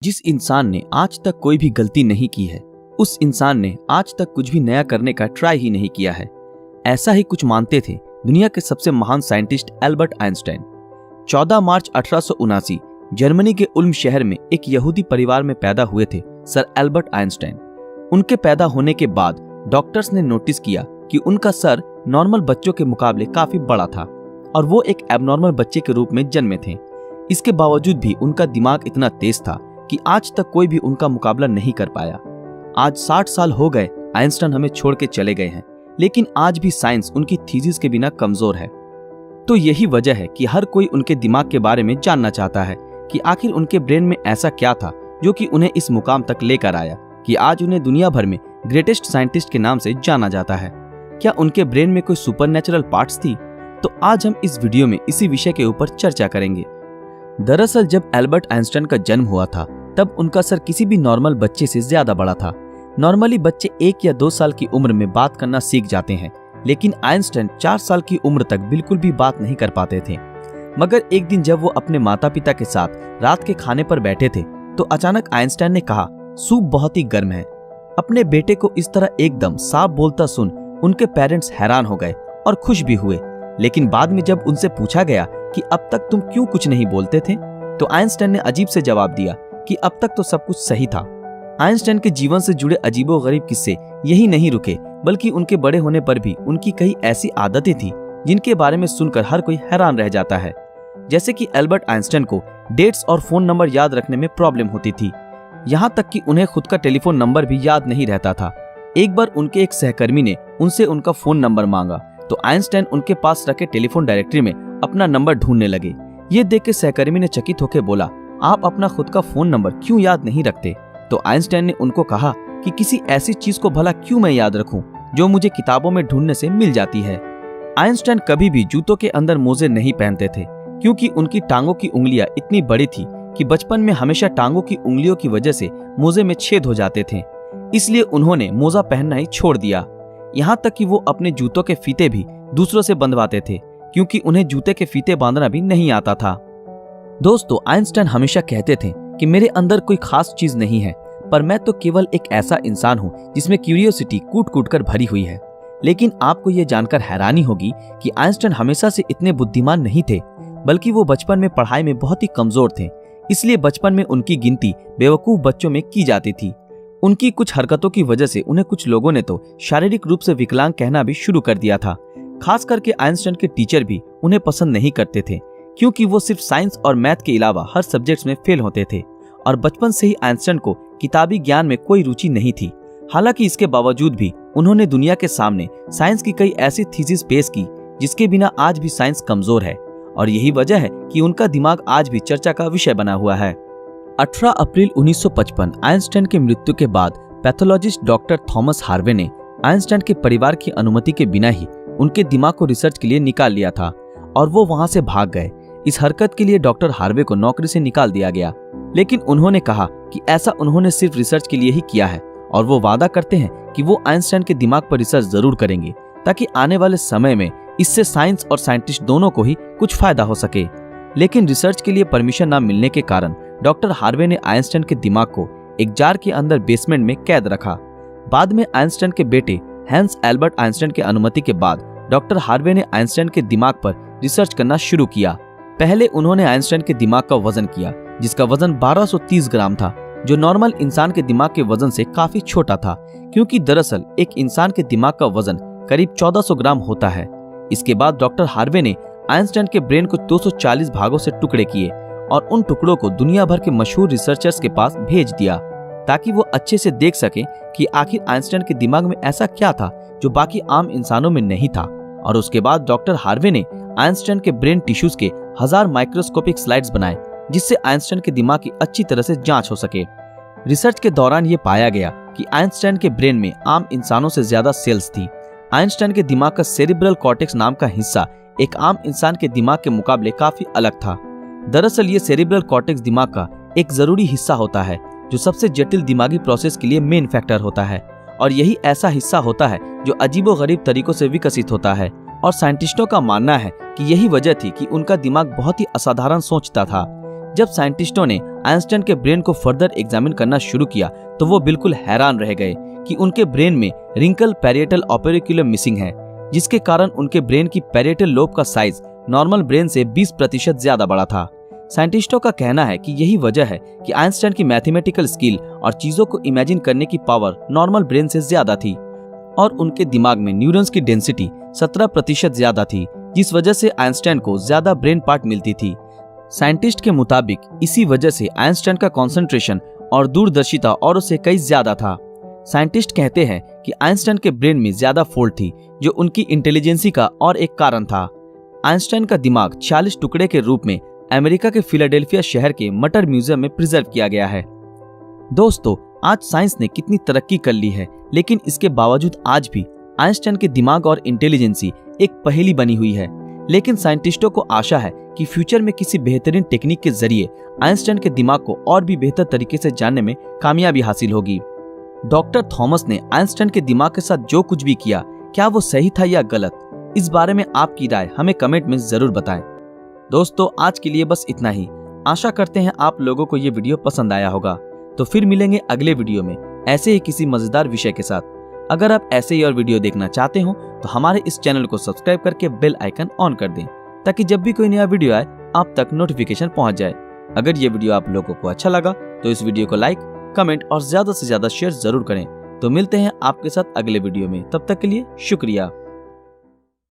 जिस इंसान ने आज तक कोई भी गलती नहीं की है, उस इंसान ने आज तक कुछ भी नया करने का ट्राई ही नहीं किया है। ऐसा ही कुछ मानते थे दुनिया के सबसे महान साइंटिस्ट एल्बर्ट आइंस्टाइन। 14 मार्च 1879 जर्मनी के उल्म शहर में एक यहूदी परिवार में पैदा हुए थे सर एल्बर्ट आइंस्टाइन। उनके पैदा होने के बाद डॉक्टर्स ने नोटिस किया कि उनका सर नॉर्मल बच्चों के मुकाबले काफी बड़ा था और वो एक एबनॉर्मल बच्चे के रूप में जन्मे थे। इसके बावजूद भी उनका दिमाग इतना तेज था कि आज तक कोई भी उनका मुकाबला नहीं कर पाया। आज 60 साल हो गए आइंस्टाइन हमें छोड़ के चले गए हैं, लेकिन आज भी साइंस उनकी थीसिस के बिना कमजोर है। तो यही वजह है कि हर कोई उनके दिमाग के बारे में जानना चाहता है कि आखिर उनके ब्रेन में ऐसा क्या था जो कि उन्हें इस मुकाम तक लेकर आया कि आज उन्हें दुनिया भर में ग्रेटेस्ट साइंटिस्ट के नाम से जाना जाता है। क्या उनके ब्रेन में कोई सुपरनैचुरल पार्ट्स थी? तो आज हम इस वीडियो में इसी विषय के ऊपर चर्चा करेंगे। दरअसल जब एल्बर्ट आइंस्टाइन का जन्म हुआ था तब उनका सर किसी भी नॉर्मल बच्चे से ज्यादा बड़ा था। नॉर्मली बच्चे 1 या 2 साल की उम्र में बात करना सीख जाते हैं, लेकिन आइंस्टाइन 4 साल की उम्र तक बिल्कुल भी बात नहीं कर पाते थे। मगर एक दिन जब वो अपने माता पिता के साथ रात के खाने पर बैठे थे तो अचानक आइंस्टाइन ने कहा, सूप बहुत ही गर्म है। अपने बेटे को इस तरह एकदम साफ बोलता सुन उनके पेरेंट्स हैरान हो गए और खुश भी हुए। लेकिन बाद में जब उनसे पूछा गया कि अब तक तुम क्यों कुछ नहीं बोलते थे, तो आइंस्टाइन ने अजीब से जवाब दिया कि अब तक तो सब कुछ सही था। आइंस्टाइन के जीवन से जुड़े अजीबोगरीब किस्से यही नहीं रुके, बल्कि उनके बड़े होने पर भी उनकी कई ऐसी आदतें थी जिनके बारे में सुनकर हर कोई हैरान रह जाता है। जैसे कि एल्बर्ट आइंस्टाइन को डेट्स और फोन नंबर याद रखने में प्रॉब्लम होती थी, यहाँ तक कि उन्हें खुद का टेलीफोन नंबर भी याद नहीं रहता था। एक बार उनके एक सहकर्मी ने उनसे उनका फोन नंबर मांगा तो आइंस्टाइन उनके पास रखे टेलीफोन डायरेक्टरी में अपना नंबर ढूंढने लगे। ये देख के सहकर्मी ने चकित होकर बोला, आप अपना खुद का फोन नंबर क्यों याद नहीं रखते? तो आइंस्टाइन ने उनको कहा कि किसी ऐसी चीज को भला क्यों मैं याद रखूं जो मुझे किताबों में ढूंढने से मिल जाती है। आइंस्टाइन कभी भी जूतों के अंदर मोजे नहीं पहनते थे, क्योंकि उनकी टांगों की उंगलियां इतनी बड़ी थी कि बचपन में हमेशा टांगों की उंगलियों की वजह से मोजे में छेद हो जाते थे। इसलिए उन्होंने मोजा पहनना ही छोड़ दिया। यहाँ तक कि वो अपने जूतों के फीते भी दूसरों से बंधवाते थे, क्योंकि उन्हें जूते के फीते बांधना भी नहीं आता था। दोस्तों, आइंस्टाइन हमेशा कहते थे कि मेरे अंदर कोई खास चीज नहीं है, पर मैं तो केवल एक ऐसा इंसान हूँ जिसमें क्यूरियोसिटी कूट कूट कर भरी हुई है। लेकिन आपको ये जानकर हैरानी होगी कि आइंस्टाइन हमेशा से इतने बुद्धिमान नहीं थे, बल्कि वो बचपन में पढ़ाई में बहुत ही कमजोर थे। इसलिए बचपन में उनकी गिनती बेवकूफ बच्चों में की जाती थी। उनकी कुछ हरकतों की वजह से उन्हें कुछ लोगों ने तो शारीरिक रूप से विकलांग कहना भी शुरू कर दिया था। खास करके आइंस्टाइन के टीचर भी उन्हें पसंद नहीं करते थे, क्योंकि वो सिर्फ साइंस और मैथ के अलावा हर सब्जेक्ट्स में फेल होते थे और बचपन से ही आइंस्टाइन को किताबी ज्ञान में कोई रुचि नहीं थी। हालांकि इसके बावजूद भी उन्होंने दुनिया के सामने साइंस की कई ऐसी थीसिस पेश की जिसके बिना आज भी साइंस कमजोर है, और यही वजह है कि उनका दिमाग आज भी चर्चा का विषय बना हुआ है। 18 अप्रैल 1955 आइंस्टाइन की मृत्यु के बाद पैथोलॉजिस्ट डॉक्टर थॉमस हार्वे ने आइंस्टाइन के परिवार की अनुमति के बिना ही उनके दिमाग को रिसर्च के लिए निकाल लिया था और वो वहां से भाग गए। इस हरकत के लिए डॉक्टर हार्वे को नौकरी से निकाल दिया गया, लेकिन उन्होंने कहा कि ऐसा उन्होंने सिर्फ रिसर्च के लिए ही किया है और वो वादा करते हैं कि वो आइंस्टाइन के दिमाग पर रिसर्च जरूर करेंगे ताकि आने वाले समय में इससे साइंस और साइंटिस्ट दोनों को ही कुछ फायदा हो सके। लेकिन रिसर्च के लिए परमिशन न मिलने के कारण डॉक्टर हार्वे ने आइंस्टाइन के दिमाग को एक जार के अंदर बेसमेंट में कैद रखा। बाद में आइंस्टाइन के बेटे हैंस एल्बर्ट आइंस्टाइन की अनुमति के बाद डॉक्टर हार्वे ने आइंस्टाइन के दिमाग पर रिसर्च करना शुरू किया। पहले उन्होंने आइंस्टाइन के दिमाग का वजन किया, जिसका वजन 1230 ग्राम था, जो नॉर्मल इंसान के दिमाग के वजन से काफी छोटा था, क्योंकि दरअसल एक इंसान के दिमाग का वजन करीब 1400 ग्राम होता है। इसके बाद डॉक्टर हार्वे ने आइंस्टाइन के ब्रेन को 240 भागों से टुकड़े किए और उन टुकड़ों को दुनिया भर के मशहूर रिसर्चर्स के पास भेज दिया ताकि वो अच्छे से देख सके कि आखिर आइंस्टाइन के दिमाग में ऐसा क्या था जो बाकी आम इंसानों में नहीं था। और उसके बाद डॉक्टर हार्वे ने आइंस्टाइन के ब्रेन टिश्यूज के 1000 माइक्रोस्कोपिक स्लाइड्स बनाए, जिससे आइंस्टाइन के दिमाग की अच्छी तरह से जांच हो सके। रिसर्च के दौरान ये पाया गया कि आइंस्टाइन के ब्रेन में आम इंसानों से ज्यादा सेल्स थी। आइंस्टाइन के दिमाग का सेरिब्रल कॉर्टेक्स नाम का हिस्सा एक आम इंसान के दिमाग के मुकाबले काफी अलग था। दरअसल ये सेरिब्रल कॉर्टेक्स दिमाग का एक जरूरी हिस्सा होता है जो सबसे जटिल दिमागी प्रोसेस के लिए मेन फैक्टर होता है, और यही ऐसा हिस्सा होता है जो अजीबोगरीब तरीकों से विकसित होता है। और साइंटिस्टों का मानना है कि यही वजह थी कि उनका दिमाग बहुत ही असाधारण सोचता था। जब साइंटिस्टों ने आइंस्टाइन के ब्रेन को फर्दर एग्जामिन करना शुरू किया तो वो बिल्कुल हैरान रह गए कि उनके ब्रेन में रिंकल पैरिएटल ओपेरिकुलम मिसिंग है, जिसके कारण उनके ब्रेन की पैरिएटल लोब का साइज नॉर्मल ब्रेन से 20% ज्यादा बड़ा था। साइंटिस्टों का कहना है कि यही वजह है कि आइंस्टाइन की मैथमेटिकल स्किल और चीजों को इमेजिन करने की पावर नॉर्मल ब्रेन से ज्यादा थी और उनके दिमाग में न्यूरॉन्स की डेंसिटी 17% ज्यादा थी, जिस वजह से आइंस्टाइन को ज्यादा ब्रेन पार्ट मिलती थी। साइंटिस्ट के मुताबिक इसी वजह से आइंस्टाइन का कंसंट्रेशन और दूरदर्शिता औरों से कई ज्यादा था। साइंटिस्ट कहते हैं कि आइंस्टाइन के ब्रेन में ज्यादा फोल्ड थी, जो उनकी इंटेलिजेंसी का और एक कारण था। आइंस्टाइन का दिमाग 46 टुकड़े के रूप में अमेरिका के फिलाडेल्फिया शहर के मटर म्यूजियम में प्रिजर्व किया गया है। दोस्तों, आज साइंस ने कितनी तरक्की कर ली है, लेकिन इसके बावजूद आज भी आइंस्टाइन के दिमाग और इंटेलिजेंसी एक पहेली बनी हुई है। लेकिन साइंटिस्टों को आशा है कि फ्यूचर में किसी बेहतरीन टेक्निक के जरिए आइंस्टाइन के दिमाग को और भी बेहतर तरीके से जानने में कामयाबी हासिल होगी। डॉक्टर थॉमस ने आइंस्टाइन के दिमाग के साथ जो कुछ भी किया, क्या वो सही था या गलत? इस बारे में आपकी राय हमें कमेंट में जरूर बताएं। दोस्तों, आज के लिए बस इतना ही। आशा करते हैं आप लोगों को ये वीडियो पसंद आया होगा। तो फिर मिलेंगे अगले वीडियो में ऐसे ही किसी मजेदार विषय के साथ। अगर आप ऐसे ही और वीडियो देखना चाहते हो तो हमारे इस चैनल को सब्सक्राइब करके बेल आइकन ऑन कर दें, ताकि जब भी कोई नया वीडियो आए आप तक नोटिफिकेशन पहुंच जाए। अगर ये वीडियो आप लोगों को अच्छा लगा तो इस वीडियो को लाइक, कमेंट और ज्यादा से ज्यादा शेयर जरूर करें। तो मिलते हैं आपके साथ अगले वीडियो में, तब तक के लिए शुक्रिया।